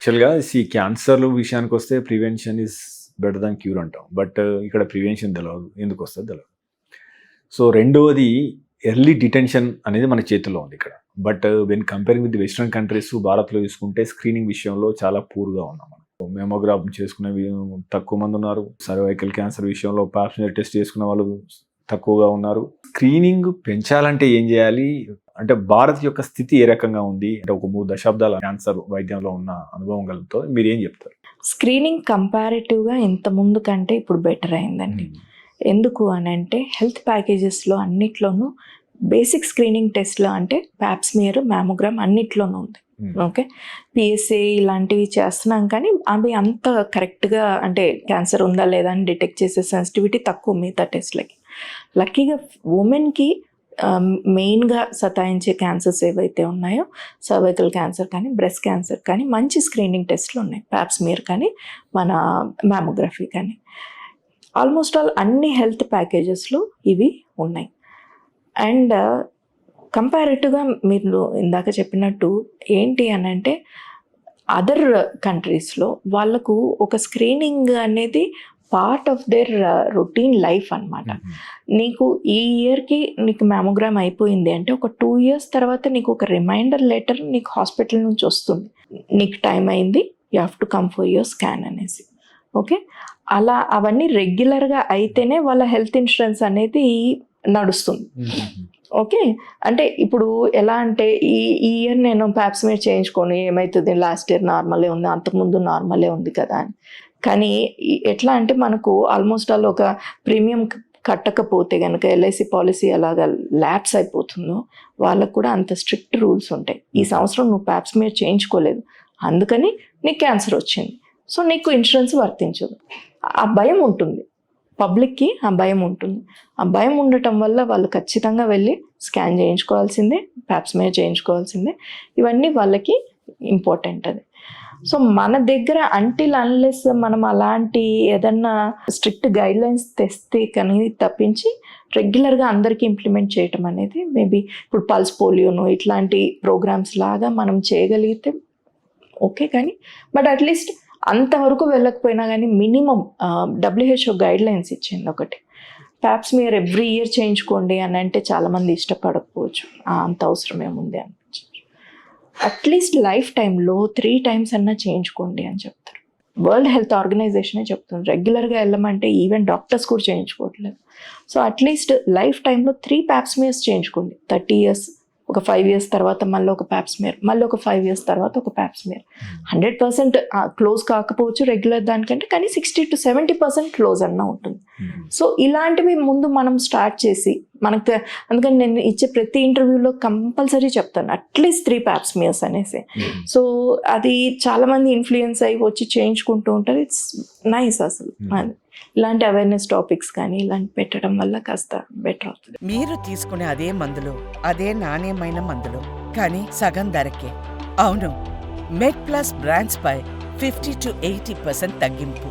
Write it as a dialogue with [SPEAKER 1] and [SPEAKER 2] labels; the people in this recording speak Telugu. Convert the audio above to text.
[SPEAKER 1] యాక్చువల్‌గా క్యాన్సర్‌లు విషయానికొస్తే prevention is better than cure అంటాం. బట్ ఇక్కడ ప్రివెన్షన్ తెలవదు. ఎందుకొస్తదో తెలవదు. సో రెండోది ఎర్లీ డిటెన్షన్ అనేది మన చేతుల్లో ఉంది ఇక్కడ. But when comparing with the western countries భారత్‌లో చూసుకుంటే స్క్రీనింగ్ విషయంలో చాలా పూర్‌గా ఉన్నాం మనం. మెమోగ్రామ్ చేసుకునేవి తక్కువ మంది ఉన్నారు. సర్వైకల్ క్యాన్సర్ విషయంలో పాప్ స్మియర్ టెస్ట్ చేసుకునే వాళ్ళు తక్కువగా ఉన్నారు. స్క్రీనింగ్ పెంచాలంటే ఏం చేయాలి? అంటే భారత్ యొక్క స్థితి ఏ రకంగా ఉంది? అంటే ఒక 3 దశాబ్దాల క్యాన్సర్ వైద్యంలో ఉన్న అనుభవం గలతో మీరేం చెప్తారు?
[SPEAKER 2] స్క్రీనింగ్ కంపారిటివ్‌గా ఇంత ముందు కంటే ఇప్పుడు బెటర్ అయిందండి. ఎందుకు అనంటే హెల్త్ ప్యాకేజెస్‌లో అన్నిట్లోనూ బేసిక్ స్క్రీనింగ్ టెస్ట్‌లో అంటే పాప్ స్మియర్, మ్యామోగ్రామ్ అన్నిట్లోనూ ఉంది. ఓకే. పిఎస్ఏ ఇలాంటివి చేస్తున్నాం కానీ అవి అంత కరెక్ట్‌గా అంటే క్యాన్సర్ ఉందా లేదా అని డిటెక్ట్ చేసే సెన్సిటివిటీ తక్కువ మిగతా టెస్ట్‌లకి. లక్కీగా ఉమెన్‌కి మెయిన్గా సతాయించే క్యాన్సర్స్ ఏవైతే ఉన్నాయో సర్వైకల్ క్యాన్సర్ కానీ బ్రెస్ట్ క్యాన్సర్ కానీ మంచి స్క్రీనింగ్ టెస్ట్లు ఉన్నాయి. పాప్ స్మియర్ కానీ మన మ్యామోగ్రఫీ కానీ ఆల్మోస్ట్ ఆల్ అన్ని హెల్త్ ప్యాకేజెస్లో ఇవి ఉన్నాయి. అండ్ కంపారిటివ్గా మీరు ఇందాక చెప్పినట్టు ఏంటి అని అంటే అదర్ కంట్రీస్లో వాళ్ళకు ఒక స్క్రీనింగ్ అనేది part of their routine life అనమాట. నీకు ఈ ఇయర్కి నీకు మ్యామోగ్రామ్ అయిపోయింది అంటే ఒక 2 years తర్వాత నీకు ఒక రిమైండర్ లెటర్ నీకు హాస్పిటల్ నుంచి వస్తుంది. నీకు టైం అయింది, you have to come for your scan అనేసి. ఓకే. అలా అవన్నీ రెగ్యులర్గా అయితేనే వాళ్ళ హెల్త్ ఇన్సూరెన్స్ అనేది నడుస్తుంది. ఓకే. అంటే ఇప్పుడు ఎలా అంటే ఈ ఇయర్ నేను పాప్ స్మియర్ చేయించుకొని ఏమవుతుంది, లాస్ట్ ఇయర్ నార్మలే ఉంది, అంతకుముందు నార్మలే ఉంది కదా అని. కానీ ఎట్లా అంటే మనకు ఆల్మోస్ట్ ఆల్ ఒక ప్రీమియం కట్టకపోతే కనుక ఎల్ఐసి పాలసీ అలాగా ల్యాప్స్ అయిపోతుందో వాళ్ళకు కూడా అంత స్ట్రిక్ట్ రూల్స్ ఉంటాయి. ఈ సంవత్సరం నువ్వు పాప్ స్మియర్ చేయించుకోలేదు, అందుకని నీకు క్యాన్సర్ వచ్చింది, సో నీకు ఇన్సూరెన్స్ వర్తించదు. ఆ భయం ఉంటుంది పబ్లిక్కి, ఆ భయం ఉంటుంది. ఆ భయం ఉండటం వల్ల వాళ్ళు ఖచ్చితంగా వెళ్ళి స్కాన్ చేయించుకోవాల్సిందే, పాప్ స్మియర్ చేయించుకోవాల్సిందే. ఇవన్నీ వాళ్ళకి ఇంపార్టెంట్ అది. సో మన దగ్గర అంటిల్ అన్లెస్ మనం అలాంటి ఏదన్నా స్ట్రిక్ట్ గైడ్లైన్స్ తెస్తే కానీ తప్పించి రెగ్యులర్గా అందరికీ ఇంప్లిమెంట్ చేయటం అనేది మేబీ ఇప్పుడు పల్స్ పోలియోను ఇట్లాంటి ప్రోగ్రామ్స్ లాగా మనం చేయగలిగితే ఓకే. కానీ బట్ అట్లీస్ట్ అంతవరకు వెళ్ళకపోయినా కానీ మినిమం WHO గైడ్లైన్స్ ఇచ్చింది ఒకటి, పాప్ స్మియర్ ఎవ్రీ ఇయర్ చేయించుకోండి అని అంటే చాలామంది ఇష్టపడకపోవచ్చు, అంత అవసరం ఏముంది అనిపించు. అట్లీస్ట్ లైఫ్ టైంలో 3 times అన్నా చేయించుకోండి అని చెప్తారు. వరల్డ్ హెల్త్ ఆర్గనైజేషనే చెప్తుంది రెగ్యులర్గా వెళ్ళమంటే ఈవెన్ డాక్టర్స్ కూడా చేయించుకోవట్లేదు. సో అట్లీస్ట్ లైఫ్ టైంలో 3 పాప్ స్మియర్స్ చేయించుకోండి. 30 years, ఒక 5 years తర్వాత మళ్ళీ ఒక పాప్ స్మియర్, మళ్ళీ ఒక 5 years తర్వాత ఒక పాప్ స్మియర్. 100% క్లోజ్ కాకపోవచ్చు రెగ్యులర్ దానికంటే, కానీ 60 to 70% క్లోజ్ అన్న ఉంటుంది. సో ఇలాంటివి ముందు మనం స్టార్ట్ చేసి మనకు, అందుకని నేను ఇచ్చే ప్రతి ఇంటర్వ్యూలో కంపల్సరీ చెప్తాను అట్లీస్ట్ 3 పాప్ స్మియర్స్ అనేసి. సో అది చాలామంది ఇన్ఫ్లుయెన్స్ అయ్యి వచ్చి చేయించుకుంటూ ఉంటారు. ఇట్స్ నైస్ అసలు. ఇలాంటి అవేర్నెస్ టాపిక్స్ కానీ ఇలాంటి పెట్టడం వల్ల కాస్త బెటర్ అవుతుంది.
[SPEAKER 3] మీరు తీసుకునే అదే మందులు, అదే నాణ్యమైన మందులు, కానీ సగం ధరకే. అవును, మెడ్ ప్లస్ బ్రాండ్స్ పై 50 to 80% తగ్గింపు.